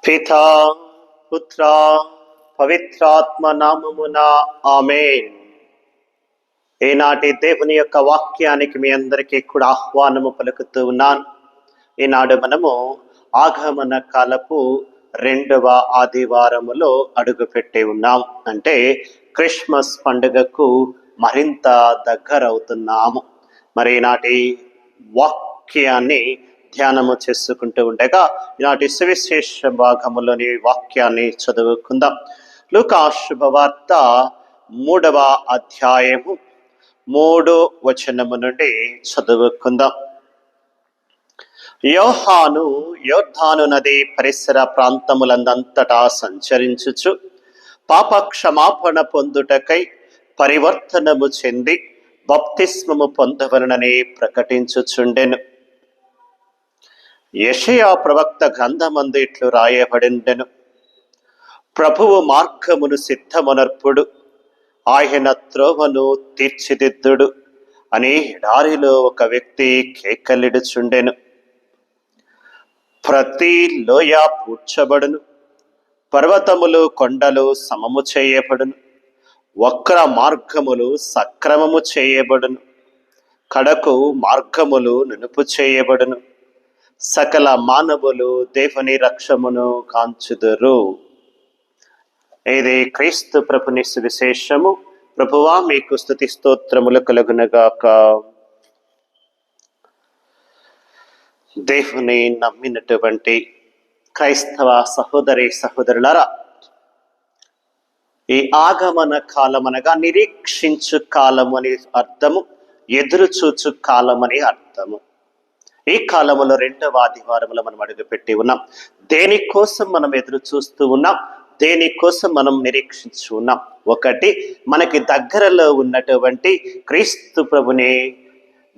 పితా పుత్ర పవిత్రాత్మ నామమున ఆమేన్. ఈనాటి దేవుని యొక్క వాక్యానికి మీ అందరికీ కూడా ఆహ్వానము పలుకుతూ ఉన్నాను. ఈనాడు మనము ఆగమన కాలపు 2వ ఆదివారములో అడుగుపెట్టి ఉన్నాం. అంటే క్రిస్మస్ పండుగకు మరింత దగ్గరవుతున్నాము. మరి ఈనాటి వాక్యాన్ని ధ్యానము చేసుకుంటూ ఉండగా ఈనాటి సువిశేష భాగములోని వాక్యాన్ని చదువుకుందాం. లూకా శుభవార్త 3వ అధ్యాయము 3 వచనము నుండి చదువుకుందాం. యోహాను యోర్దాను నది పరిసర ప్రాంతములందంతటా సంచరించుచు పాప క్షమాపణ పొందుటకై పరివర్తనము చెంది బప్తిస్మము పొందవలనని ప్రకటించుచుండెను. యెషయా ప్రవక్త గ్రంథమందు ఇట్లు రాయబడిండెను: ప్రభువు మార్గమును సిద్ధమునర్పుడు, ఆయన త్రోవను తీర్చిదిద్దుడు అని ఎడారిలో ఒక వ్యక్తి కేకలిడుచుండెను. ప్రతి లోయ పూడ్చబడును, పర్వతములు కొండలు సమము చేయబడును, వక్ర మార్గములు సక్రమము చేయబడును, కడకు మార్గములు నునుపు చేయబడును, సకల మానవులు దేవుని రక్షమును కాంచుదురు. ఇది క్రీస్తు ప్రభుని సువిశేషము. ప్రభువా, మీకు స్తుతి స్తోత్రములు కలుగునగాక. దేవుని నమ్మినటువంటి క్రైస్తవ సహోదరి సహోదరులారా, ఈ ఆగమన కాలం అనగా నిరీక్షించు కాలము అని అర్థము, ఎదురుచూచు కాలం అని అర్థము. ఈ కాలంలో 2వ ఆదివారంలో మనం అడుగుపెట్టి ఉన్నాం. దేనికోసం మనం ఎదురు చూస్తూ ఉన్నాం, దేనికోసం మనం నిరీక్షించు ఉన్నాం? ఒకటి, మనకి దగ్గరలో ఉన్నటువంటి క్రీస్తు ప్రభుని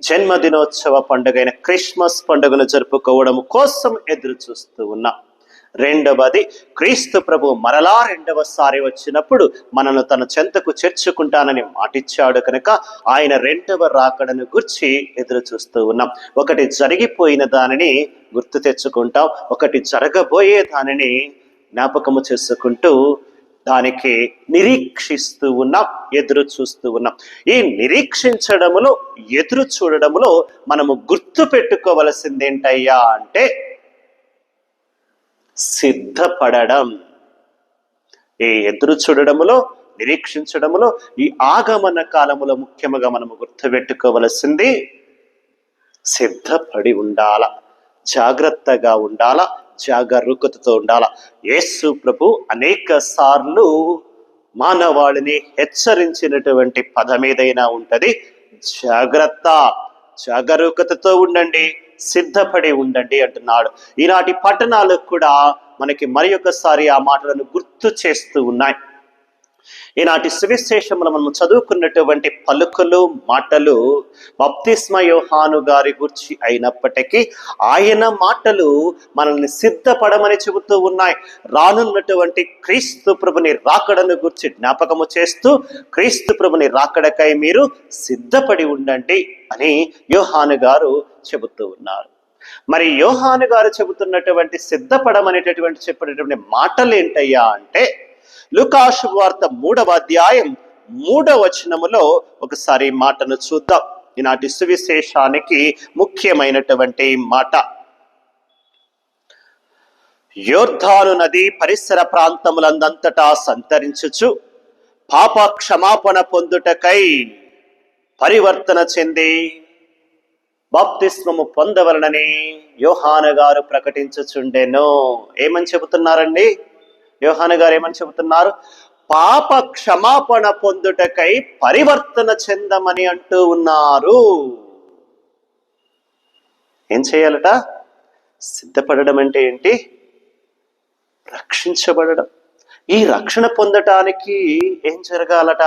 జన్మదినోత్సవ పండుగైన క్రిస్మస్ పండుగను జరుపుకోవడం కోసం ఎదురు చూస్తూ ఉన్నాం. రెండవది, క్రీస్తు ప్రభు మరలా 2వసారి వచ్చినప్పుడు మనను తన చెంతకు చేర్చుకుంటానని మాటిచ్చాడు కనుక ఆయన 2వ రాకడను గురించి ఎదురు చూస్తూ ఉన్నాం. ఒకటి జరిగిపోయిన దానిని గుర్తు తెచ్చుకుంటాం, ఒకటి జరగబోయే దానిని జ్ఞాపకము చేసుకుంటూ దానికి నిరీక్షిస్తూ ఉన్నాం, ఎదురు చూస్తూ ఉన్నాం. ఈ నిరీక్షించడములో, ఎదురు చూడడములో మనము గుర్తు పెట్టుకోవలసింది ఏంటయ్యా అంటే సిద్ధపడడం. ఈ ఎదురు చూడడములో, నిరీక్షించడములో, ఈ ఆగమన కాలములో ముఖ్యముగా మనము గుర్తుపెట్టుకోవలసింది సిద్ధపడి ఉండాల, జాగ్రత్తగా ఉండాల, జాగరూకతతో ఉండాల. యేసు ప్రభు అనేక సార్లు మానవాళిని హెచ్చరించినటువంటి పదం ఏదైనా ఉంటది, జాగ్రత్త, జాగరూకతతో ఉండండి, సిద్ధపడి ఉండండి అంటున్నాడు. ఈనాటి పట్టణాలకు కూడా మనకి మరి ఒకసారి ఆ మాటలను గుర్తు చేస్తూ ఉన్నాయి. ఈనాటి సువిశేషంలో మనం చదువుకున్నటువంటి పలుకులు, మాటలు బప్తిస్మ యోహాను గారి గురించి అయినప్పటికీ ఆయన మాటలు మనల్ని సిద్ధపడమని చెబుతూ ఉన్నాయి. రానున్నటువంటి క్రీస్తు ప్రభుని రాకడను గురించి జ్ఞాపకము చేస్తూ క్రీస్తు ప్రభుని రాకడకై మీరు సిద్ధపడి ఉండండి అని యోహాను గారు చెబుతూ ఉన్నారు. మరి యోహాను గారు చెబుతున్నటువంటి సిద్ధపడమనేటటువంటి చెప్పినటువంటి మాటలు ఏంటయ్యా అంటే లూకా శుభవార్త 3వ అధ్యాయం 3వ వచనములో ఒకసారి మాటను చూద్దాం. ఈనాటి సువిశేషానికి ముఖ్యమైనటువంటి మాట. యోర్దాను నది పరిసర ప్రాంతములందంతటా సంతరించుచు పాప క్షమాపణ పొందుటకై పరివర్తన చెంది బాప్తిస్మము పొందవలనని యోహాను గారు ప్రకటించుచుండెను. ఏమని చెబుతున్నారండి? యోహాను గారు ఏమని చెబుతున్నారు? పాప క్షమాపణ పొందుటకై పరివర్తన చెందమని అంటూ ఉన్నారు. ఏం చేయాలట? సిద్ధపడడం అంటే ఏంటి? రక్షించబడడం. ఈ రక్షణ పొందటానికి ఏం జరగాలట?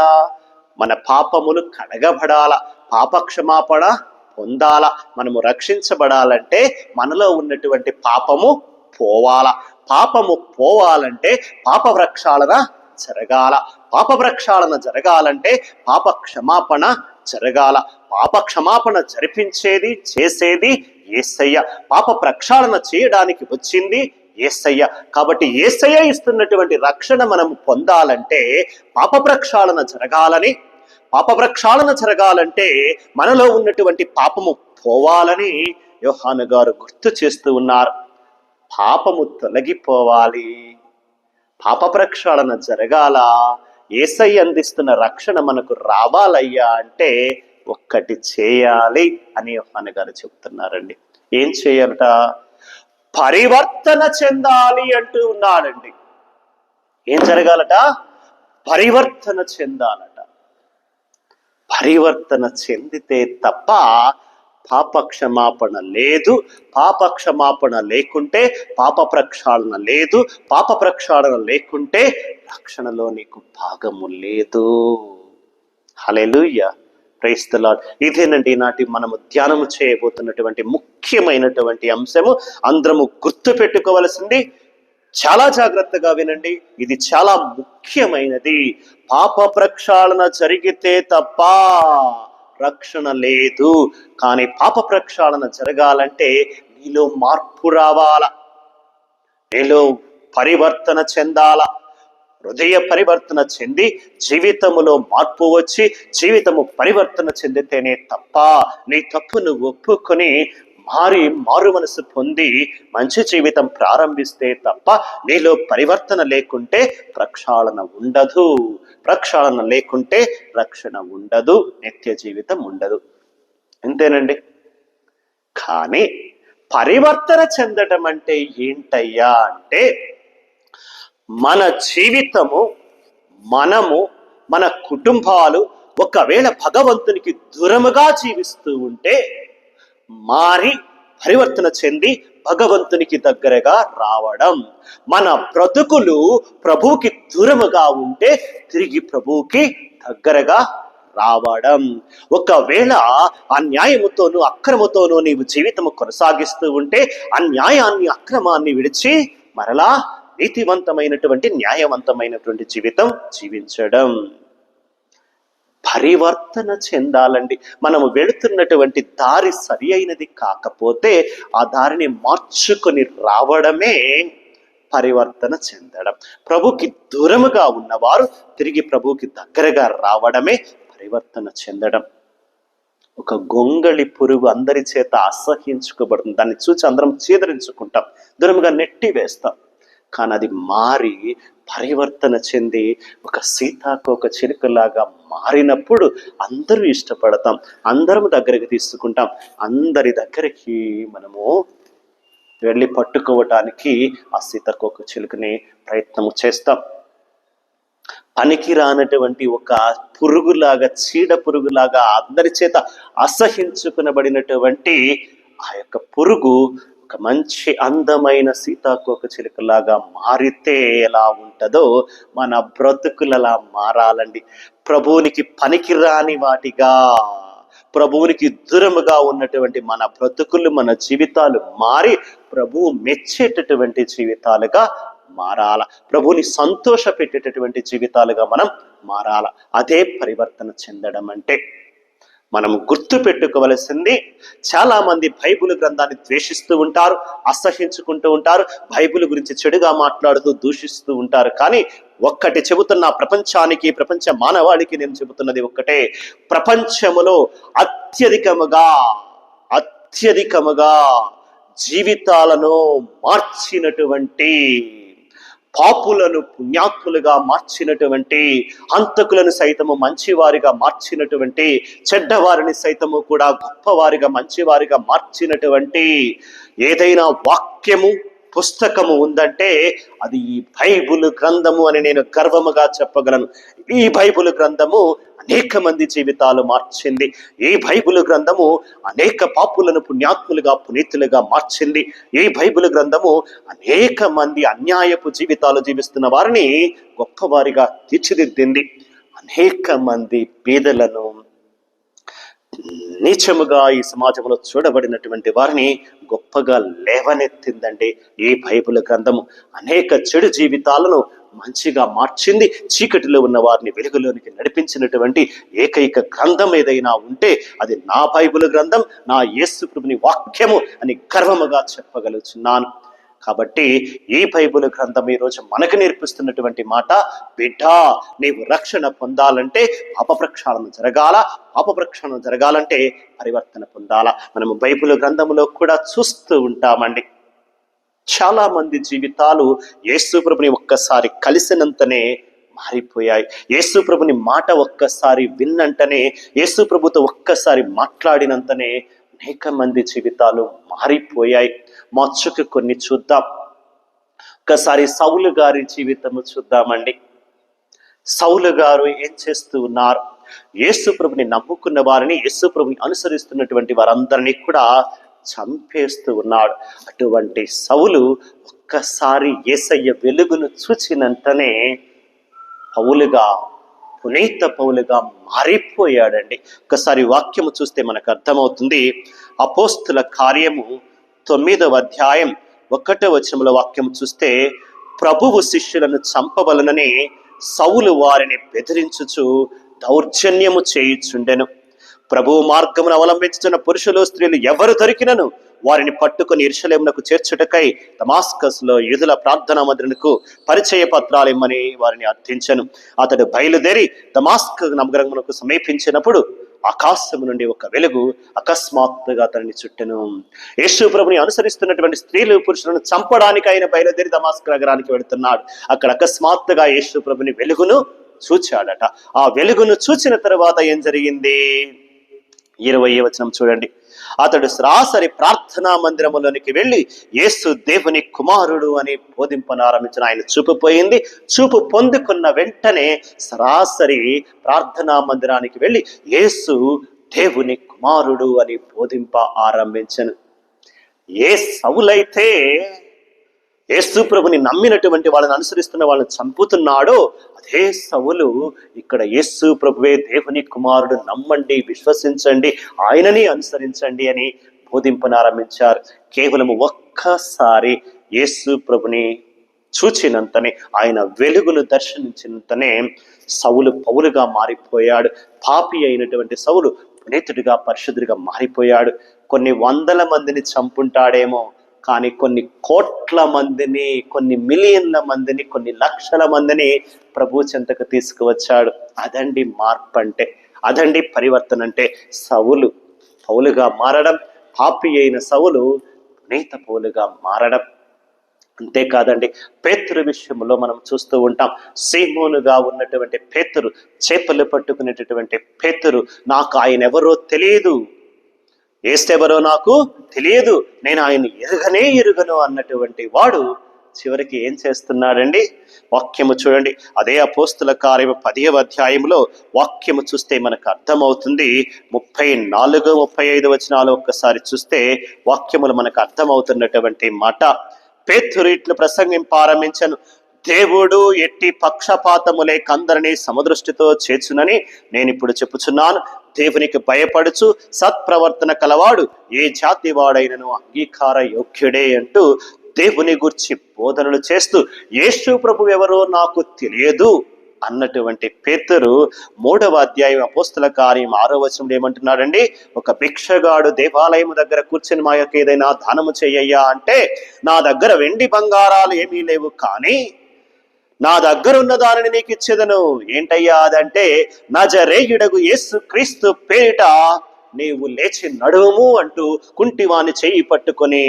మన పాపములు కడగబడాల, పాప క్షమాపణ పొందాల. మనము రక్షించబడాలంటే మనలో ఉన్నటువంటి పాపము పోవాల. పాపము పోవాలంటే పాప ప్రక్షాళన జరగాల. పాప ప్రక్షాళన జరగాలంటే పాప క్షమాపణ జరగాల. పాప క్షమాపణ జరిపించేది, చేసేది యేసయ్య. పాప ప్రక్షాళన చేయడానికి వచ్చింది యేసయ్య. కాబట్టి యేసయ్య ఇస్తున్నటువంటి రక్షణ మనం పొందాలంటే పాప ప్రక్షాళన జరగాలంటే మనలో ఉన్నటువంటి పాపము పోవాలని యోహాను గారు గుర్తు చేస్తూ ఉన్నారు. పాపము తొలగిపోవాలి, పాప ప్రక్షాళన జరగాల, యేసయ్య అందిస్తున్న రక్షణ మనకు రావాలయ్యా అంటే ఒక్కటి చేయాలి అని యోహాను గారు చెబుతున్నారండి. ఏం చేయాలట? పరివర్తన చెందాలి అంటూ ఉన్నాడండి. ఏం జరగాలట? పరివర్తన చెందాలట. పరివర్తన చెందితే తప్ప పాపక్షమాపణ లేదు. పాపక్షమాపణ లేకుంటే పాప ప్రక్షాళన లేదు. పాప ప్రక్షాళన లేకుంటే రక్షణలో నీకు భాగము లేదు. హల్లెలూయా, ప్రైజ్ ది లార్డ్. ఇదేనండి ఈనాటి మనము ధ్యానము చేయబోతున్నటువంటి ముఖ్యమైనటువంటి అంశము. అందరము గుర్తు పెట్టుకోవలసింది, చాలా జాగ్రత్తగా వినండి, ఇది చాలా ముఖ్యమైనది. పాప ప్రక్షాళన జరిగితే తప్ప రక్షణ లేదు. కానీ పాప ప్రక్షాళన జరగాలంటే నీలో మార్పు రావాల, నీలో పరివర్తన చెందాల. హృదయ పరివర్తన చెంది జీవితములో మార్పు వచ్చి జీవితము పరివర్తన చెందితేనే తప్ప, నీ తప్పును ఒప్పుకొని మారు మనసు పొంది మంచి జీవితం ప్రారంభిస్తే తప్ప నీలో పరివర్తన లేకుంటే ప్రక్షాళన ఉండదు. ప్రక్షాళన లేకుంటే రక్షణ ఉండదు, నిత్య జీవితం ఉండదు. అంతేనండి. కానీ పరివర్తన చెందటం అంటే ఏంటయ్యా అంటే, మన జీవితము, మనము, మన కుటుంబాలు ఒకవేళ భగవంతునికి దూరముగా జీవిస్తూ ఉంటే మారి పరివర్తన చెంది భగవంతునికి దగ్గరగా రావడం. మన బ్రతుకులు ప్రభువుకి దూరముగా ఉంటే తిరిగి ప్రభువుకి దగ్గరగా రావడం. ఒకవేళ అన్యాయముతోనూ అక్రమతోనూ నీవు జీవితము కొనసాగిస్తూ ఉంటే అన్యాయాన్ని అక్రమాన్ని విడిచి మరలా నీతివంతమైనటువంటి న్యాయవంతమైనటువంటి జీవితం జీవించడం. పరివర్తన చెందాలండి. మనము వెళుతున్నటువంటి దారి సరి అయినది కాకపోతే ఆ దారిని మార్చుకొని రావడమే పరివర్తన చెందడం. ప్రభుకి దూరముగా ఉన్నవారు తిరిగి ప్రభుకి దగ్గరగా రావడమే పరివర్తన చెందడం. ఒక గొంగళి పురుగు అందరి చేత అసహ్యించుకోబడుతుంది. దాన్ని చూసి అందరం చీదరించుకుంటాం, దూరముగా నెట్టి వేస్తాం. కానీ అది మారి పరివర్తన చెంది ఒక సీతాకోక చిలుకలాగా మారినప్పుడు అందరూ ఇష్టపడతాం, అందరం దగ్గరికి తీసుకుంటాం, అందరి దగ్గరికి మనము వెళ్ళి పట్టుకోవటానికి ఆ సీతాకోక చిలుకని ప్రయత్నం చేస్తాం. పనికి రానటువంటి ఒక పురుగులాగా, చీడ పురుగులాగా అందరి చేత అసహించుకునబడినటువంటి ఆ యొక్క పురుగు ఒక మంచి అందమైన సీతాకోక చిలుకలాగా మారితే ఎలా ఉంటుందో మన బ్రతుకులలా మారాలండి. ప్రభువునికి పనికిరాని వాటిగా, ప్రభువునికి దూరముగా ఉన్నటువంటి మన బ్రతుకులు, మన జీవితాలు మారి ప్రభువు మెచ్చేటటువంటి జీవితాలుగా మారాల, ప్రభువుని సంతోష పెట్టేటటువంటి జీవితాలుగా మనం మారాల. అదే పరివర్తన చెందడం అంటే. మనం గుర్తు పెట్టుకోవలసింది, చాలా మంది బైబిల్ గ్రంథాన్ని ద్వేషిస్తూ ఉంటారు, అసహించుకుంటూ ఉంటారు, బైబిల్ గురించి చెడుగా మాట్లాడుతూ దూషిస్తూ ఉంటారు. కానీ ఒక్కటి చెబుతున్నా ప్రపంచానికి, ప్రపంచ మానవాళికి నేను చెబుతున్నది ఒక్కటే, ప్రపంచములో అత్యధికముగా జీవితాలను మార్చినటువంటి, పాపులను పుణ్యాత్ములుగా మార్చినటువంటి, హంతకులను సైతము మంచివారిగా మార్చినటువంటి, చెడ్డవారిని సైతము కూడా గొప్పవారిగా మంచివారిగా మార్చినటువంటి ఏదైనా వాక్యము, పుస్తకము ఉందంటే అది ఈ బైబిల్ గ్రంథము అని నేను గర్వముగా చెప్పగలను. ఈ బైబిల్ గ్రంథము అనేక మంది జీవితాలు మార్చింది. ఈ బైబిల్ గ్రంథము అనేక పాపులను పుణ్యాత్ములుగా, పునీతులుగా మార్చింది. ఈ బైబిల్ గ్రంథము అనేక మంది అన్యాయపు జీవితాలు జీవిస్తున్న వారిని గొప్పవారిగా తీర్చిదిద్దింది. అనేక మంది పేదలను, నీచముగా ఈ సమాజంలో చూడబడినటువంటి వారిని గొప్పగా లేవనెత్తిందండి ఈ బైబిల్ గ్రంథము. అనేక చెడు జీవితాలను మంచిగా మార్చింది. చీకటిలో ఉన్న వారిని వెలుగులోనికి నడిపించినటువంటి ఏకైక గ్రంథం ఏదైనా ఉంటే అది నా బైబిల్ గ్రంథం, నా యేసు ప్రభుని వాక్యము అని గర్వముగా చెప్పగలుగుతున్నాను. కాబట్టి ఈ బైబిల్ గ్రంథం ఈరోజు మనకు నేర్పిస్తున్నటువంటి మాట, బిడ్డ నీవు రక్షణ పొందాలంటే పాప ప్రక్షాళన జరగాలంటే పరివర్తన పొందాలా. మనము బైబిల్ గ్రంథంలో కూడా చూస్తూ ఉంటామండి, చాలా మంది జీవితాలు యేసు ప్రభుని ఒక్కసారి కలిసినంతనే మారిపోయాయి. యేసు ప్రభుని మాట ఒక్కసారి విన్నంటనే, యేసు ప్రభుతో ఒక్కసారి మాట్లాడినంతనే అనేక మంది జీవితాలు మారిపోయాయి. మచ్చుకు కొన్ని చూద్దాం. ఒకసారి సౌలు గారి జీవితము చూద్దామండి. సౌలు గారు ఏం చేస్తూ ఉన్నారు? యేసు ప్రభుని నమ్ముకున్న వారిని, యేసు ప్రభుని అనుసరిస్తున్నటువంటి వారందరినీ కూడా చంపేస్తూ ఉన్నాడు. అటువంటి సౌలు ఒక్కసారి యేసయ్య వెలుగును చూచినంతనే పునీత పౌలుగా మారిపోయాడండి. ఒకసారి వాక్యము చూస్తే మనకు అర్థమవుతుంది. అపోస్తుల కార్యము 9వ అధ్యాయం 1వ వచనంలో వాక్యం చూస్తే, ప్రభువు శిష్యులను చంపవలనని సౌలు వారిని బెదిరించుచు దౌర్జన్యము చేయుచుండెను. ప్రభువు మార్గమును అవలంబించుతున్న పురుషులు స్త్రీలు ఎవరు దొరికినను వారిని పట్టుకుని యెరూషలేమునకు చేర్చుటకై దమాస్కస్లో యూదుల ప్రార్థనా మందిరమునకు పరిచయ పత్రాలు ఇమ్మని వారిని అర్థించెను. అతడు బయలుదేరి దమాస్కు నగరమునకు సమీపించినప్పుడు ఆకాశము నుండి ఒక వెలుగు అకస్మాత్తుగా అతనిని చుట్టెను. యేసు ప్రభుని అనుసరిస్తున్నటువంటి స్త్రీలు పురుషులను చంపడానికి ఆయన బయలుదేరి దమాస్కు నగరానికి వెళుతున్నాడు. అక్కడ అకస్మాత్తుగా యేసు ప్రభుని వెలుగును చూచాడట. ఆ వెలుగును చూచిన తర్వాత ఏం జరిగింది? 20వ వచనం చూడండి. అతడు సరాసరి ప్రార్థనా మందిరములోనికి వెళ్ళి యేసు దేవుని కుమారుడు అని బోధింపనారంభించిన. ఆయన చూపు పోయింది. చూపు పొందుకున్న వెంటనే సరాసరి ప్రార్థనా మందిరానికి వెళ్ళి యేసు దేవుని కుమారుడు అని బోధింప ఆరంభించను. ఏ సౌలైతే యేసు ప్రభుని నమ్మినటువంటి వాళ్ళని అనుసరిస్తున్న వాళ్ళని చంపుతున్నాడో, అదే సౌలు ఇక్కడ యేసు ప్రభువే దేవుని కుమారుడు, నమ్మండి, విశ్వసించండి, ఆయనని అనుసరించండి అని బోధింపనారంభించారు. కేవలం ఒక్కసారి యేసు ప్రభుని చూచినంతనే, ఆయన వెలుగును దర్శించినంతనే సౌలు పౌలుగా మారిపోయాడు. పాపి అయినటువంటి సౌలు పునీతుడిగా, పరిశుద్ధుడిగా మారిపోయాడు. కొన్ని వందల మందిని చంపుంటాడేమో, కానీ కొన్ని కోట్ల మందిని, కొన్ని మిలియన్ల మందిని, కొన్ని లక్షల మందిని ప్రభు చెంతకు తీసుకువచ్చాడు. అదండి మార్పు అంటే, అదండి పరివర్తన అంటే. సౌలు పౌలుగా మారడం, పాపి అయిన సౌలు పునీత పౌలుగా మారడం. అంతేకాదండి, పేతురు విషయంలో మనం చూస్తూ ఉంటాం. సీమోనుగా ఉన్నటువంటి పేతురు, చేపలు పట్టుకునేటటువంటి పేతురు, నాకు ఆయన ఎవరో తెలియదు, ఏస్తెవరో నాకు తెలియదు, నేను ఆయన ఎరుగను అన్నటువంటి వాడు చివరికి ఏం చేస్తున్నాడండి? వాక్యము చూడండి. అదే అపోస్తుల కార్యము 10వ అధ్యాయంలో వాక్యము చూస్తే మనకు అర్థమవుతుంది. 34, 35 వచనాలు ఒక్కసారి చూస్తే వాక్యములు మనకు అర్థమవుతున్నటువంటి మాట. పేతురు ఇట్లు ప్రసంగింపారంభించను, దేవుడు ఎట్టి పక్షపాతము లేక అందరినీ సమదృష్టితో చేర్చునని నేను ఇప్పుడు చెప్పుచున్నాను. దేవునికి భయపడుచు సత్ప్రవర్తన కలవాడు ఏ జాతి వాడైనను అంగీకార యోగ్యుడే అంటూ దేవుని గురించి బోధనలు చేస్తూ, యేసు ప్రభు ఎవరో నాకు తెలియదు అన్నటువంటి పేతురు 3వ అధ్యాయం అపోస్తుల కార్యం 6వ వచనంలో ఏమంటున్నాడండి? ఒక భిక్షగాడు దేవాలయం దగ్గర కూర్చొని మా యొక్క ఏదైనా దానము చెయ్యయ్యా అంటే, నా దగ్గర వెండి బంగారాలు ఏమీ లేవు, కానీ నా దగ్గర ఉన్న దానిని నీకు ఇచ్చేదను. ఏంటయ్యా అదంటే, నజరేయుడగు యేసు క్రీస్తు పేరిట నీవు లేచి నడుము అంటూ కుంటివాని చెయ్యి పట్టుకొని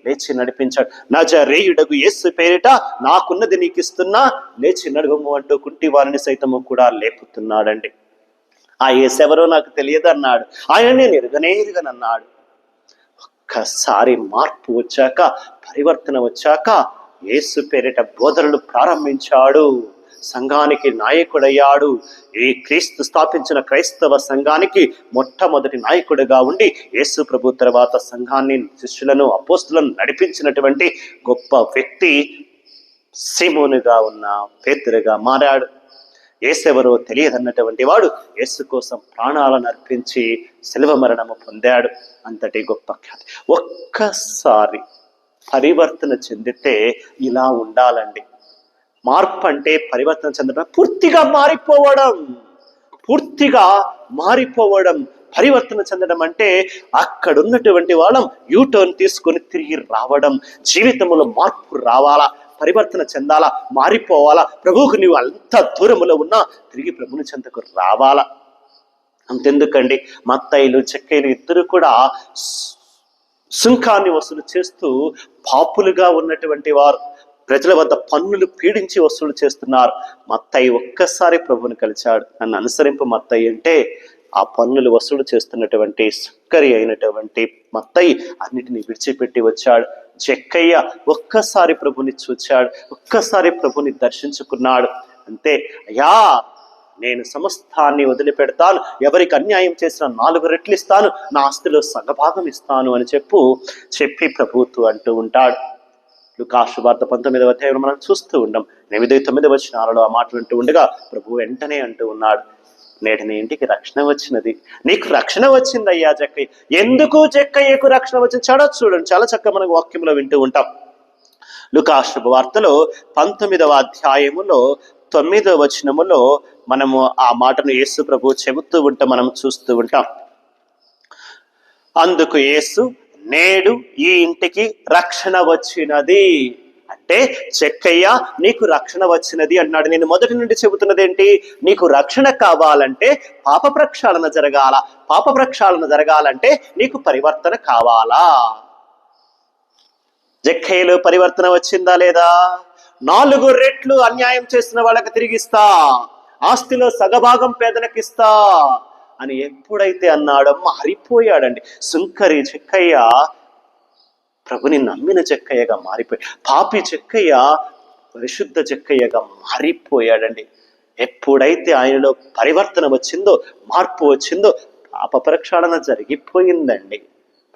లేచి నడిపించాడు. నజరేయుడగు యేసు పేరిట నాకున్నది నీకు ఇస్తున్నా, లేచి నడుము అంటూ కుంటివారిని సైతము కూడా లేపుతున్నాడండి. ఆ యేసు ఎవరో నాకు తెలియదు అన్నాడు, ఆయన నేను ఎరుగనన్నాడు. ఒక్కసారి మార్పు వచ్చాక, పరివర్తన వచ్చాక యేసు పేరిట బోధనలు ప్రారంభించాడు. సంఘానికి నాయకుడయ్యాడు. ఈ క్రీస్తు స్థాపించిన క్రైస్తవ సంఘానికి మొట్టమొదటి నాయకుడిగా ఉండి యేసు ప్రభు తర్వాత సంఘాన్ని, శిష్యులను, అపోస్తులను నడిపించినటువంటి గొప్ప వ్యక్తి సీమోనుగా ఉన్న పేతురుగా మారాడు. యేసెవరో తెలియదన్నటువంటి వాడు యేసు కోసం ప్రాణాలను అర్పించి శిలువ మరణము పొందాడు. అంతటి గొప్ప ఖ్యాతి. ఒక్కసారి పరివర్తన చెందితే ఇలా ఉండాలండి. మార్పు అంటే పరివర్తన చెందడం, పూర్తిగా మారిపోవడం, పరివర్తన చెందడం అంటే అక్కడున్నటువంటి వాళ్ళం యూటర్న్ తీసుకొని తిరిగి రావడం. జీవితంలో మార్పు రావాలా, పరివర్తన చెందాలా, మారిపోవాలా. ప్రభువుకు నీవు అంత దూరములో ఉన్నా తిరిగి ప్రభుని చెంతకు రావాలా. అంతెందుకండి, మత్తయిలు జక్కయ్యలు ఇద్దరు కూడా సుంకాన్ని వసూలు చేస్తూ పాపులుగా ఉన్నటువంటి వారు, ప్రజల వద్ద పన్నులు పీడించి వసూలు చేస్తున్నారు. మత్తయి ఒక్కసారి ప్రభుని కలిచాడు. నన్ను అనుసరింపు మత్తయి అంటే ఆ పన్నులు వసూలు చేస్తున్నటువంటి సుంకరి అయినటువంటి మత్తయి అన్నిటినీ విడిచిపెట్టి వచ్చాడు. జక్కయ్య ఒక్కసారి ప్రభుని చూచాడు, ఒక్కసారి ప్రభుని దర్శించుకున్నాడు. అంతే, అయ్యా నేను సమస్తాన్ని వదిలిపెడతాను, ఎవరికి అన్యాయం చేసిన 4 రెట్లు ఇస్తాను, నా ఆస్తిలో సగభాగం ఇస్తాను అని చెప్పి ప్రభువుతో అంటూ ఉంటాడు. లూకాసు వార్త 19వ అధ్యాయంలో మనం చూస్తూ ఉంటాం. 8-9 వచనాలలో ఆ మాటలు అంటూ ఉండగా ప్రభు వెంటనే అంటూ ఉన్నాడు, నేటి నీ ఇంటికి రక్షణ వచ్చినది. నీకు రక్షణ వచ్చిందయ్యా జక్కయ్య. ఎందుకు జక్కయ్యకు రక్షణ వచ్చింది? చూడండి, చాలా చక్కగా మనకు వాక్యంలో వింటూ ఉంటాం. లూకాసు వార్తలో 19వ అధ్యాయములో 9వ వచనములో మనము ఆ మాటను యేసు ప్రభు చెబుతూ ఉంటాం, మనం చూస్తూ ఉంటాం. అందుకు యేసు, నేడు ఈ ఇంటికి రక్షణ వచ్చినది. అంటే జక్కయ్య నీకు రక్షణ వచ్చినది అన్నాడు. నేను మొదటి నుండి చెబుతున్నది ఏంటి? నీకు రక్షణ కావాలంటే పాప ప్రక్షాళన జరగాల. పాప ప్రక్షాళన జరగాలంటే నీకు పరివర్తన కావాలా. జక్కయ్యలో పరివర్తన వచ్చిందా లేదా? 4 రెట్లు అన్యాయం చేసిన వాళ్ళకి తిరిగిస్తా, ఆస్తిలో సగభాగం పేదలకిస్తా అని ఎప్పుడైతే అన్నాడో మారిపోయాడండి. సుంకరి జక్కయ్య ప్రభుని నమ్మిన జక్కయ్యగా మారిపోయాడు. పాపి జక్కయ్య పరిశుద్ధ జక్కయ్యగా మారిపోయాడండి. ఎప్పుడైతే ఆయనలో పరివర్తన వచ్చిందో, మార్పు వచ్చిందో, పాప ప్రక్షాళన జరిగిపోయిందండి.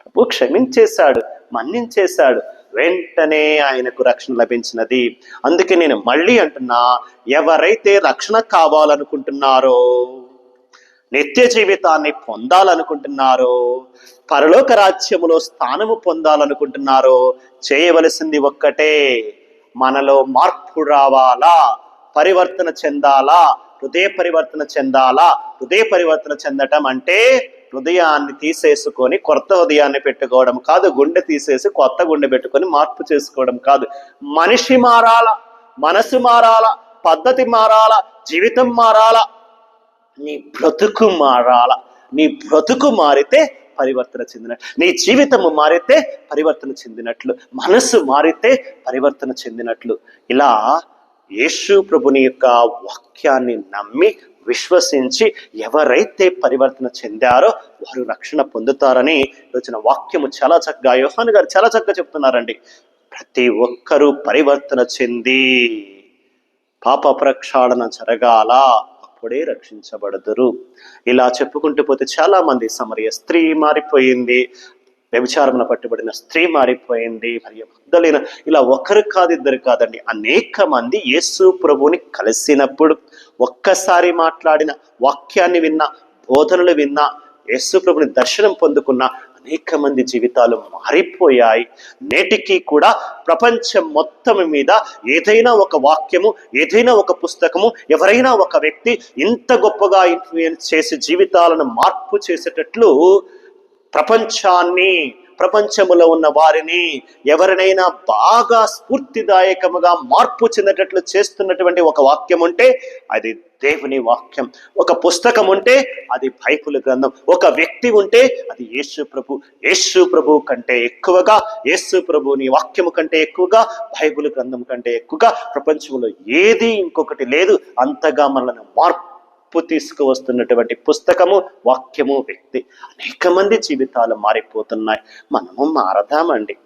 ప్రభు క్షమించేశాడు, మన్నించేశాడు. వెంటనే ఆయనకు రక్షణ లభించినది. అందుకే నేను మళ్ళీ అంటున్నా, ఎవరైతే రక్షణ కావాలనుకుంటున్నారో, నిత్య జీవితాన్ని పొందాలనుకుంటున్నారో, పరలోక రాజ్యములో స్థానము పొందాలనుకుంటున్నారో, చేయవలసింది ఒక్కటే, మనలో మార్పు రావాలా, పరివర్తన చెందాలా, హృదయ పరివర్తన చెందాలా. హృదయ పరివర్తన చెందటం అంటే హృదయాన్ని తీసేసుకొని కొత్త హృదయాన్ని పెట్టుకోవడం కాదు, గుండె తీసేసి కొత్త గుండె పెట్టుకొని మార్పు చేసుకోవడం కాదు. మనిషి మారాల, మనసు మారాల, పద్ధతి మారాల, జీవితం మారాల, నీ బ్రతుకు మారాల. నీ బ్రతుకు మారితే పరివర్తన చెందినట్లు, నీ జీవితము మారితే పరివర్తన చెందినట్లు, మనసు మారితే పరివర్తన చెందినట్లు. ఇలా యేసు ప్రభుని యొక్క వాక్యాన్ని నమ్మి విశ్వసించి ఎవరైతే పరివర్తన చెందారో వారు రక్షణ పొందుతారని రోజున వాక్యము చాలా చక్కగా యోహాను గారు చాలా చక్కగా చెప్తున్నారండి. ప్రతి ఒక్కరూ పరివర్తన చెంది పాప ప్రక్షాళన జరగాల, అప్పుడే రక్షించబడదురు. ఇలా చెప్పుకుంటూ పోతే చాలా మంది, సమరయ స్త్రీ మారిపోయింది, వ్యభిచారమున పట్టుబడిన స్త్రీ మారిపోయింది, మరియు మగ్దలేన, ఇలా ఒకరు కాదు ఇద్దరు కాదండి, అనేక మంది యేసు ప్రభువుని కలిసినప్పుడు, ఒక్కసారి మాట్లాడిన, వాక్యాన్ని విన్నా, బోధనలు విన్నా, యేసు ప్రభుని దర్శనం పొందుకున్న అనేక మంది జీవితాలు మారిపోయాయి. నేటికి కూడా ప్రపంచం మొత్తం మీద ఏదైనా ఒక వాక్యము, ఏదైనా ఒక పుస్తకము, ఎవరైనా ఒక వ్యక్తి ఇంత గొప్పగా ఇన్ఫ్లుయెన్స్ చేసి జీవితాలను మార్పు చేసేటట్లు ప్రపంచములో ఉన్న వారిని ఎవరినైనా బాగా స్ఫూర్తిదాయకముగా మార్పు చెందేటట్లు చేస్తున్నటువంటి ఒక వాక్యం ఉంటే అది దేవుని వాక్యం. ఒక పుస్తకం ఉంటే అది బైబిల్ గ్రంథం. ఒక వ్యక్తి ఉంటే అది యేసు ప్రభు. యేసు ప్రభు కంటే ఎక్కువగా, యేసు ప్రభుని వాక్యము కంటే ఎక్కువగా, బైబిల్ గ్రంథం కంటే ఎక్కువగా ప్రపంచంలో ఏది ఇంకొకటి లేదు. అంతగా మనల్ని మార్పు తీసుకువస్తున్నటువంటి పుస్తకము, వాక్యము, వ్యక్తి. అనేక మంది జీవితాలు మారిపోతున్నాయి. మనము మారదామండి,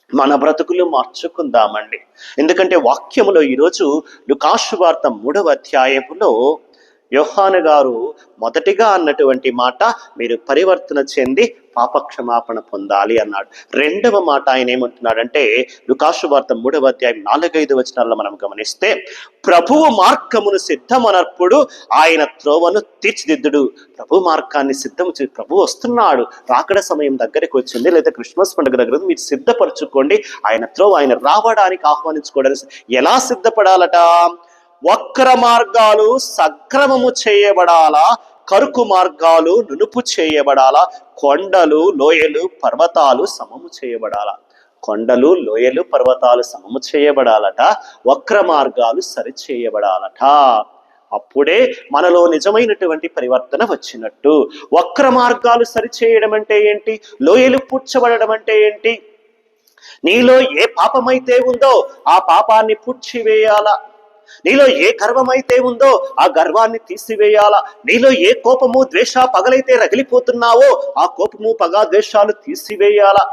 మన బ్రతుకులు మార్చుకుందామండి. ఎందుకంటే వాక్యములో ఈరోజు లూకాసు వార్త 3వ అధ్యాయములో యోహాను గారు మొదటిగా అన్నటువంటి మాట, మీరు పరివర్తన చెంది పాపక్షమాపణ పొందాలి అన్నాడు. రెండవ మాట ఆయన ఏమంటున్నాడంటే, లూకాసు వార్త 3వ అధ్యాయం 4-5 వచనాల్లో మనం గమనిస్తే, ప్రభువు మార్గమును సిద్ధమనప్పుడు ఆయన త్రోవను తీర్చిదిద్దుడు. ప్రభు మార్గాన్ని సిద్ధం చేసి, ప్రభు వస్తున్నాడు, రాకడ సమయం దగ్గరికి వచ్చింది, లేదా క్రిస్మస్ పండుగ దగ్గర, మీరు సిద్ధపరచుకోండి. ఆయన త్రోవ, ఆయన రావడానికి ఆహ్వానించుకోవడానికి ఎలా సిద్ధపడాలట? వక్ర మార్గాలు సక్రమము చేయబడాలా, కరుకు మార్గాలు నునుపు చేయబడాలా, కొండలు లోయలు పర్వతాలు సమము చేయబడాలా. కొండలు లోయలు పర్వతాలు సమము చేయబడాలట, వక్ర మార్గాలు సరి చేయబడాలట. అప్పుడే మనలో నిజమైనటువంటి పరివర్తన వచ్చినట్టు. వక్ర మార్గాలు సరిచేయడం అంటే ఏంటి? లోయలు పూడ్చబడడం అంటే ఏంటి? నీలో ఏ పాపమైతే ఉందో ఆ పాపాన్ని పూడ్చివేయాలా. నీలో ఏ గర్వమైతే ఉందో ఆ గర్వాన్ని తీసివేయాలా. నీలో ఏ కోపము ద్వేష పగలైతే రగిలిపోతున్నావో ఆ కోపము పగ ద్వేషాలు తీసివేయాలా.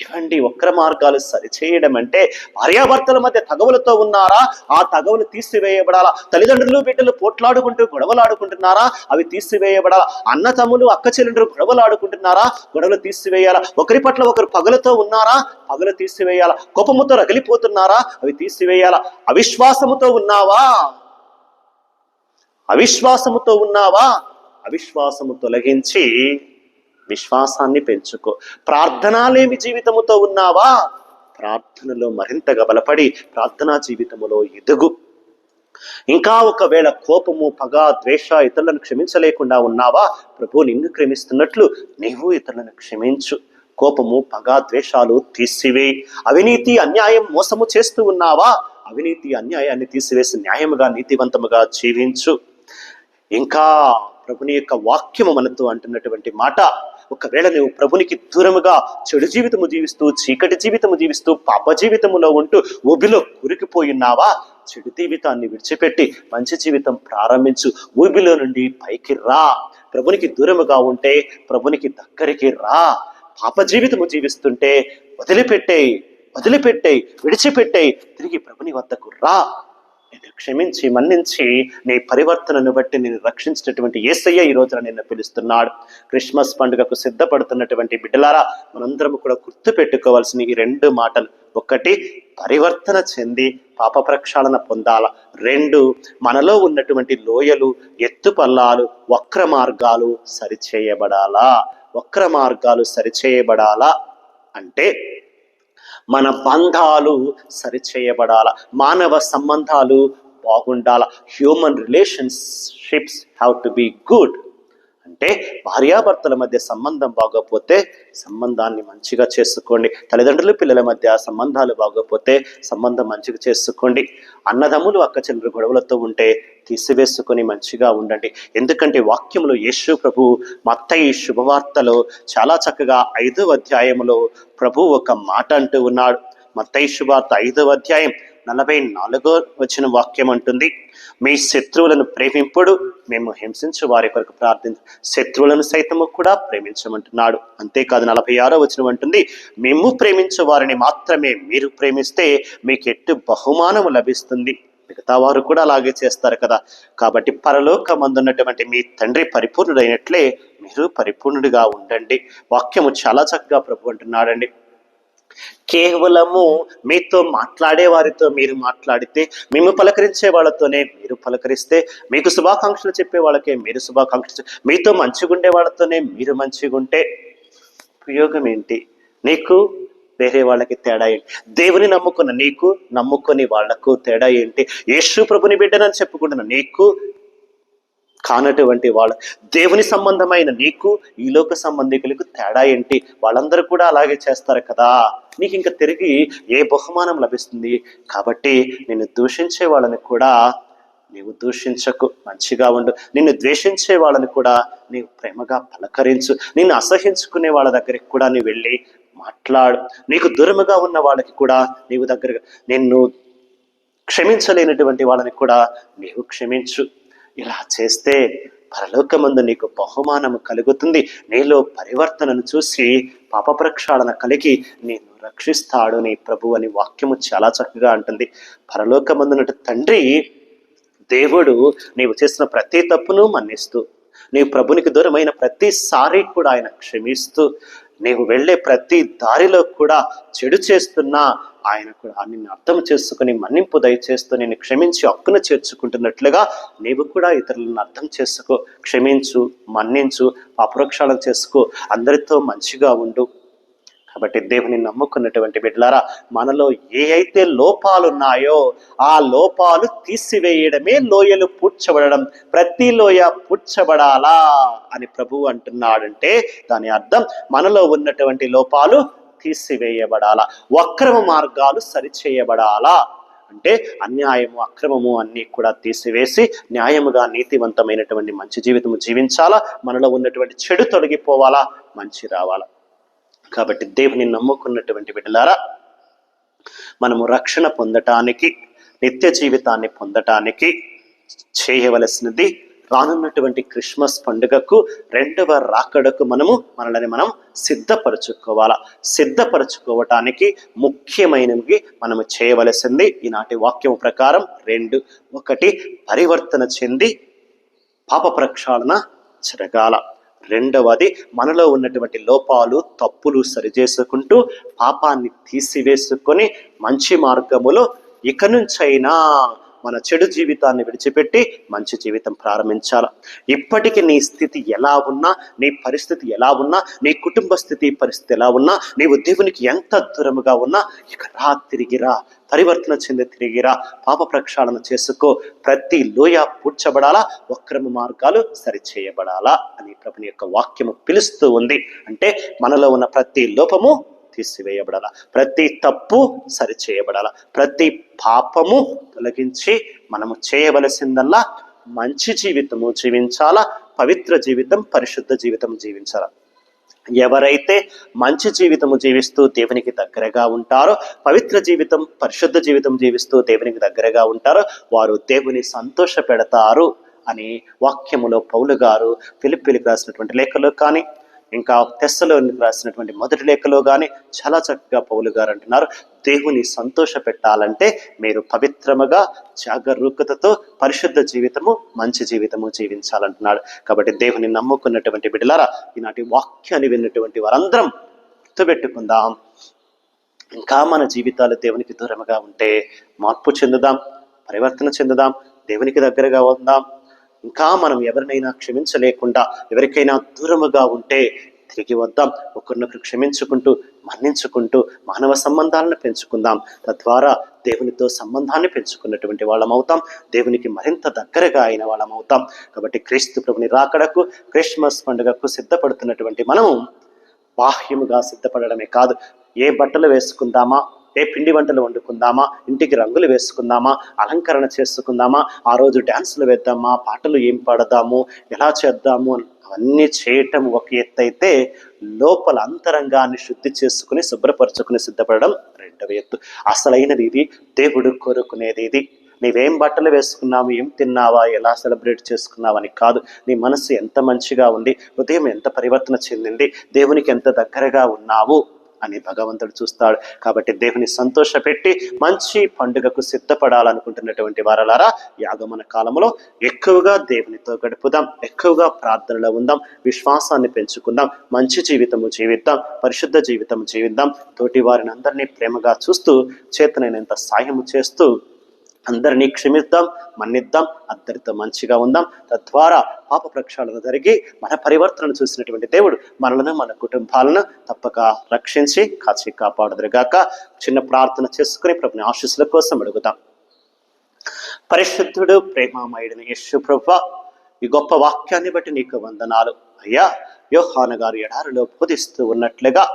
ఇవండి వక్ర మార్గాలు సరిచేయడం అంటే. భార్యాభర్తల మధ్య తగవులతో ఉన్నారా? ఆ తగవులు తీసివేయబడాలా. తల్లిదండ్రులు బిడ్డలు పోట్లాడుకుంటూ గొడవలాడుకుంటున్నారా? అవి తీసివేయబడాలా. అన్న తమ్ములు అక్క చెల్లెండ్రు గొడవలాడుకుంటున్నారా? గొడవలు తీసివేయాలా. ఒకరి పట్ల ఒకరు పగలతో ఉన్నారా? పగలు తీసివేయాలా. కోపముతో రగిలిపోతున్నారా? అవి తీసివేయాలా. అవిశ్వాసముతో ఉన్నావా? అవిశ్వాసము తొలగించి విశ్వాసాన్ని పెంచుకో. ప్రార్థనాలేమి జీవితముతో ఉన్నావా? ప్రార్థనలో మరింతగా బలపడి ప్రార్థనా జీవితములో ఎదుగు. ఇంకా ఒకవేళ కోపము పగ ద్వేష ఇతరులను క్షమించలేకుండా ఉన్నావా? ప్రభు నిన్ను క్షమిస్తున్నట్లు నీవు ఇతరులను క్షమించు. కోపము పగ ద్వేషాలు తీసివేయి. అవినీతి అన్యాయం మోసము చేస్తూ ఉన్నావా? అవినీతి అన్యాయాన్ని తీసివేసి న్యాయముగా నీతివంతముగా జీవించు. ఇంకా ప్రభుని యొక్క వాక్యము మనతో అంటున్నటువంటి మాట, ఒకవేళ నువ్వు ప్రభునికి దూరముగా చెడు జీవితము జీవిస్తూ చీకటి జీవితము జీవిస్తూ పాప జీవితములో ఉంటూ ఊబిలో కూరుకుపోయినావా? చెడు జీవితాన్ని విడిచిపెట్టి మంచి జీవితం ప్రారంభించు. ఊబిలో నుండి పైకి రా. ప్రభునికి దూరముగా ఉంటే ప్రభునికి దగ్గరికి రా. పాప జీవితము జీవిస్తుంటే వదిలిపెట్టేయి, విడిచిపెట్టేయి. తిరిగి ప్రభుని వద్దకు రా. నేను క్షమించి మన్నించి నీ పరివర్తనను బట్టి నేను రక్షించినటువంటి యేసయ్య ఈ రోజున నిన్ను పిలుస్తున్నాడు. క్రిస్మస్ పండుగకు సిద్ధపడుతున్నటువంటి బిడ్డలారా, మనందరం కూడా గుర్తు పెట్టుకోవాల్సిన ఈ 2 మాటలు. 1, పరివర్తన చెంది పాప ప్రక్షాళన పొందాల. 2, మనలో ఉన్నటువంటి లోయలు ఎత్తు పల్లాలు వక్ర మార్గాలు సరిచేయబడాలా. వక్ర మార్గాలు సరిచేయబడాలా అంటే మన బంధాలు సరిచేయబడాల, మానవ సంబంధాలు బాగుండాల. Human relationships have to be good. అంటే భార్యాభర్తల మధ్య సంబంధం బాగోపోతే సంబంధాన్ని మంచిగా చేసుకోండి. తల్లిదండ్రులు పిల్లల మధ్య సంబంధాలు బాగోపోతే సంబంధం మంచిగా చేసుకోండి. అన్నదమ్ములు అక్క చెల్లెలు గొడవలతో ఉంటే తీసివేసుకొని మంచిగా ఉండండి. ఎందుకంటే వాక్యంలో యేసు ప్రభు మత్తయి శుభవార్తలో చాలా చక్కగా 5వ అధ్యాయంలో ప్రభు ఒక మాట అంటూ ఉన్నాడు. మత్తయి శుభవార్త 5వ అధ్యాయం 44వ వచనం వాక్యం అంటుంది, మీ శత్రువులను ప్రేమింపుడు, మేము హింసించు వారి కొరకు ప్రార్థించు. శత్రువులను సైతము కూడా ప్రేమించమంటున్నాడు. అంతేకాదు 46వ వచనం అంటుంది, మేము ప్రేమించే వారిని మాత్రమే మీరు ప్రేమిస్తే మీకు ఎట్టు బహుమానము లభిస్తుంది. మిగతా వారు కూడా అలాగే చేస్తారు కదా. కాబట్టి పరలోకమందున్నటువంటి మీ తండ్రి పరిపూర్ణుడైనట్లే మీరు పరిపూర్ణుడిగా ఉండండి. వాక్యము చాలా చక్కగా ప్రభు అంటున్నాడండి. కేవలము మీతో మాట్లాడే వారితో మీరు మాట్లాడితే, మేము పలకరించే వాళ్ళతోనే మీరు పలకరిస్తే, మీకు శుభాకాంక్షలు చెప్పే వాళ్ళకే మీరు శుభాకాంక్షలు, మీతో మంచిగుండే వాళ్ళతోనే మీరు మంచిగుంటే ఉపయోగం ఏంటి? నీకు వేరే వాళ్ళకి తేడా ఏంటి? దేవుని నమ్ముకున్న నీకు నమ్ముకొని వాళ్లకు తేడా ఏంటి? యేసు ప్రభుని బిడ్డనని చెప్పుకుంటున్న నీకు కానటువంటి వాళ్ళు, దేవుని సంబంధమైన నీకు ఈ లోక సంబంధికులకు తేడా ఏంటి? వాళ్ళందరూ కూడా అలాగే చేస్తారు కదా. నీకు ఇంకా తిరిగి ఏ బహుమానం లభిస్తుంది? కాబట్టి నిన్ను దూషించే వాళ్ళని కూడా నీవు దూషించకు, మంచిగా ఉండు. నిన్ను ద్వేషించే వాళ్ళని కూడా నీవు ప్రేమగా పలకరించు. నిన్ను అసహించుకునే వాళ్ళ దగ్గరికి కూడా నీవు వెళ్ళి మాట్లాడు. నీకు దూరముగా ఉన్న వాళ్ళకి కూడా నీవు దగ్గరగా, నిన్ను క్షమించలేనటువంటి వాళ్ళని కూడా నీవు క్షమించు. ఇలా చేస్తే పరలోకమందు నీకు బహుమానము కలుగుతుంది. నీలో పరివర్తనను చూసి పాప ప్రక్షాళన కలిగి నేను రక్షిస్తాడు నీ ప్రభు అని వాక్యము చాలా చక్కగా అంటుంది. పరలోకమందున్నట్టు తండ్రి దేవుడు నీవు చేసిన ప్రతి తప్పును మన్నిస్తూ, నీవు ప్రభునికి దూరమైన ప్రతిసారి కూడా ఆయన క్షమిస్తూ, నీవు వెళ్ళే ప్రతి దారిలో కూడా చెడు చేస్తున్నా ఆయన కూడా నిన్ను అర్థం చేసుకుని మన్నింపు దయచేస్తూ నిన్ను క్షమించి హక్కును చేర్చుకుంటున్నట్లుగా నీవు కూడా ఇతరులను అర్థం చేసుకో. క్షమించు, మన్నించు, అప్రోక్షాలను చేసుకో, అందరితో మంచిగా ఉండు. కాబట్టి దేవుని నమ్ముకున్నటువంటి బిడ్డలారా, మనలో ఏ అయితే లోపాలు ఉన్నాయో ఆ లోపాలు తీసివేయడమే లోయలు పూడ్చబడడం. ప్రతి లోయ పూడ్చబడాలా అని ప్రభువు అంటున్నాడంటే దాని అర్థం మనలో ఉన్నటువంటి లోపాలు తీసివేయబడాలా, వక్రమ మార్గాలు సరిచేయబడాలా. అంటే అన్యాయము, అక్రమము అన్నీ కూడా తీసివేసి న్యాయముగా నీతివంతమైనటువంటి మంచి జీవితము జీవించాలా. మనలో ఉన్నటువంటి చెడు తొలగిపోవాలా, మంచి రావాలా. కాబట్టి దేవుని నమ్ముకున్నటువంటి బిడ్డలారా, మనము రక్షణ పొందటానికి, నిత్య జీవితాన్ని పొందటానికి చేయవలసినది రానున్నటువంటి క్రిస్మస్ పండుగకు, రెండవ రాకడకు మనల్ని మనం సిద్ధపరచుకోవాలా. సిద్ధపరచుకోవటానికి ముఖ్యమైనవి మనము చేయవలసింది ఈనాటి వాక్యం ప్రకారం 2. 1, పరివర్తన చెంది పాప ప్రక్షాళన జరగాల. 2వది, మనలో ఉన్నటువంటి లోపాలు, తప్పులు సరిచేసుకుంటూ పాపాన్ని తీసివేసుకొని మంచి మార్గములో ఇక నుంచైనా మన చెడు జీవితాన్ని విడిచిపెట్టి మంచి జీవితం ప్రారంభించాలి. ఇప్పటికి నీ స్థితి ఎలా ఉన్నా, నీ పరిస్థితి ఎలా ఉన్నా, నీ కుటుంబ స్థితి పరిస్థితి ఎలా ఉన్నా, నీవు దేవునికి ఎంత దూరముగా ఉన్నా, ఇక తిరిగిరా, పరివర్తన చెంది తిరిగిరా, పాప ప్రక్షాళన చేసుకో. ప్రతి లోయ పూడ్చబడాలా, వక్రమ మార్గాలు సరిచేయబడాలా అని ప్రభుని యొక్క వాక్యము పిలుస్తూ ఉంది. అంటే మనలో ఉన్న ప్రతి లోపము తీసివేయబడాల, ప్రతి తప్పు సరిచేయబడాల, ప్రతి పాపము తొలగించి మనము చేయవలసిందల్లా మంచి జీవితము జీవించాలా, పవిత్ర జీవితం, పరిశుద్ధ జీవితం జీవించాలా. ఎవరైతే మంచి జీవితము జీవిస్తూ దేవునికి దగ్గరగా ఉంటారో, పవిత్ర జీవితం, పరిశుద్ధ జీవితం జీవిస్తూ దేవునికి దగ్గరగా ఉంటారో, వారు దేవుని సంతోష పెడతారు అని వాక్యములో పౌలు గారు ఫిలిప్పీలకు రాసినటువంటి లేఖలో కానీ, ఇంకా తెస్సలోనికి రాసినటువంటి మొదటి లేఖలో కానీ చాలా చక్కగా పౌలు గారు అంటున్నారు, దేవుని సంతోష పెట్టాలంటే మీరు పవిత్రముగా, జాగరూకతతో పరిశుద్ధ జీవితము, మంచి జీవితము జీవించాలంటున్నాడు. కాబట్టి దేవుని నమ్ముకున్నటువంటి బిడ్డలారా, ఈనాటి వాక్యాన్ని విన్నటువంటి వారందరం గుర్తుపెట్టుకుందాం, ఇంకా మన జీవితాలు దేవునికి దూరముగా ఉంటే మార్పు చెందుదాం, పరివర్తన చెందుదాం, దేవునికి దగ్గరగా ఉందాం. ఇంకా మనం ఎవరినైనా క్షమించలేకుండా, ఎవరికైనా దూరముగా ఉంటే తిరిగి వద్దాం. ఒకరినొకరు క్షమించుకుంటూ, మన్నించుకుంటూ మానవ సంబంధాలను పెంచుకుందాం. తద్వారా దేవునితో సంబంధాన్ని పెంచుకున్నటువంటి వాళ్ళం అవుతాం, దేవునికి మరింత దగ్గరగా అయిన వాళ్ళం అవుతాం. కాబట్టి క్రీస్తు ప్రభుని రాకడకు, క్రిస్మస్ పండుగకు సిద్ధపడుతున్నటువంటి మనము బాహ్యముగా సిద్ధపడడమే కాదు, ఏ బట్టలు వేసుకుందామా, ఏ పిండి వంటలు వండుకుందామా, ఇంటికి రంగులు వేసుకుందామా, అలంకరణ చేసుకుందామా, ఆ రోజు డ్యాన్సులు వేద్దామా, పాటలు ఏం పాడదాము, ఎలా చేద్దాము, అవన్నీ చేయటం ఒక ఎత్తు అయితే, లోపల అంతరంగాన్ని శుద్ధి చేసుకుని శుభ్రపరచుకుని సిద్ధపడడం రెండవ ఎత్తు. అసలైనది ఇది, దేవుడు కోరుకునేది ఇది. నీవేం బట్టలు వేసుకున్నావు, ఏం తిన్నావా, ఎలా సెలబ్రేట్ చేసుకున్నావని కాదు, నీ మనసు ఎంత మంచిగా ఉంది, ఉదయం ఎంత పరివర్తన చెందింది, దేవునికి ఎంత దగ్గరగా ఉన్నావు అని భగవంతుడు చూస్తాడు. కాబట్టి దేవుని సంతోషపెట్టి మంచి పండుగకు సిద్ధపడాలనుకుంటున్నటువంటి వారలారా, యాగమన కాలంలో ఎక్కువగా దేవునితో గడుపుదాం, ఎక్కువగా ప్రార్థనలో ఉందాం, విశ్వాసాన్ని పెంచుకుందాం, మంచి జీవితము జీవిద్దాం, పరిశుద్ధ జీవితం జీవిద్దాం, తోటి వారిని అందరినీ ప్రేమగా చూస్తూ, చేతనైనంత సాయము చేస్తూ అందరినీ క్షమిద్దాం, మన్నిద్దాం, అందరితో మంచిగా ఉందాం. తద్వారా పాప ప్రక్షాళన జరిగి మన పరివర్తనను చూసినటువంటి దేవుడు మనలను, మన కుటుంబాలను తప్పక రక్షించి కాచి కాపాడుదురుగాక. చిన్న ప్రార్థన చేసుకుని ప్రభుని ఆశీస్సుల కోసం అడుగుదాం. పరిశుద్ధుడు, ప్రేమామయుడైన యేసు ప్రభువా, ఈ గొప్ప వాక్యాన్ని బట్టి నీకు వందనాలు అయ్యా. యోహాను గారు ఎడారిలో బోధిస్తూ ఉన్నట్లుగా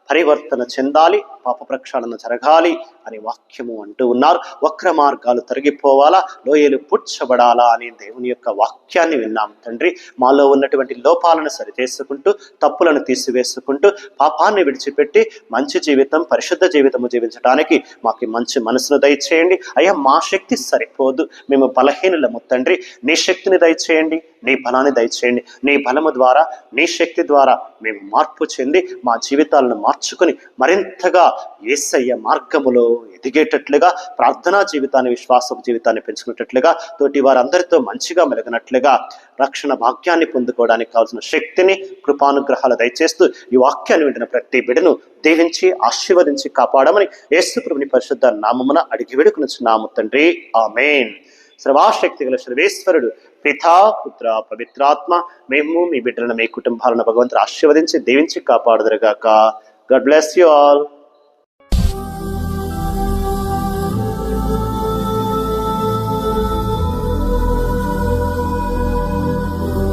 పరివర్తన చెందాలి, పాప ప్రక్షాళన జరగాలి అని వాక్యము అంటూ ఉన్నారు. వక్ర మార్గాలు తొలగిపోవాలా, లోయలు పుడ్చబడాలా అని దేవుని యొక్క వాక్యాన్ని విన్నాం తండ్రి. మాలో ఉన్నటువంటి లోపాలను సరిచేసుకుంటూ, తప్పులను తీసివేసుకుంటూ, పాపాన్ని విడిచిపెట్టి మంచి జీవితం, పరిశుద్ధ జీవితము జీవించడానికి మాకు మంచి మనసును దయచేయండి అయ్యా. మా శక్తి సరిపోదు, మేము బలహీనులము తండ్రి. నీ శక్తిని దయచేయండి, నీ బలాన్ని దయచేయండి. నీ బలము ద్వారా, నీ శక్తి ద్వారా మేము మార్పు చెంది మా జీవితాలను మార్చుకుని మరింతగా యేసయ్య మార్గములో ఎదిగేటట్లుగా, ప్రార్థనా జీవితాన్ని, విశ్వాస జీవితాన్ని పెంచుకునేటట్లుగా, తోటి వారందరితో మంచిగా మెలగనట్లుగా, రక్షణ భాగ్యాన్ని పొందుకోవడానికి కావాల్సిన శక్తిని, కృపానుగ్రహాలు దయచేస్తూ ఈ వాక్యాన్ని వింటున్న ప్రతి బిడ్డను దీవించి ఆశీర్వదించి కాపాడమని యేసు ప్రభుని పరిశుద్ధ నామమున అడిగి వేడుకొనుచున్నాము తండ్రి, ఆమేన్. సర్వశక్తి గల సర్వేశ్వరుడు పితా, పుత్ర, పవిత్రాత్మ, మేము మీ బిడ్డలను, మీ కుటుంబాలను భగవంతుడు ఆశీర్వదించి దీవించి కాపాడుదురుగాక. God bless you all.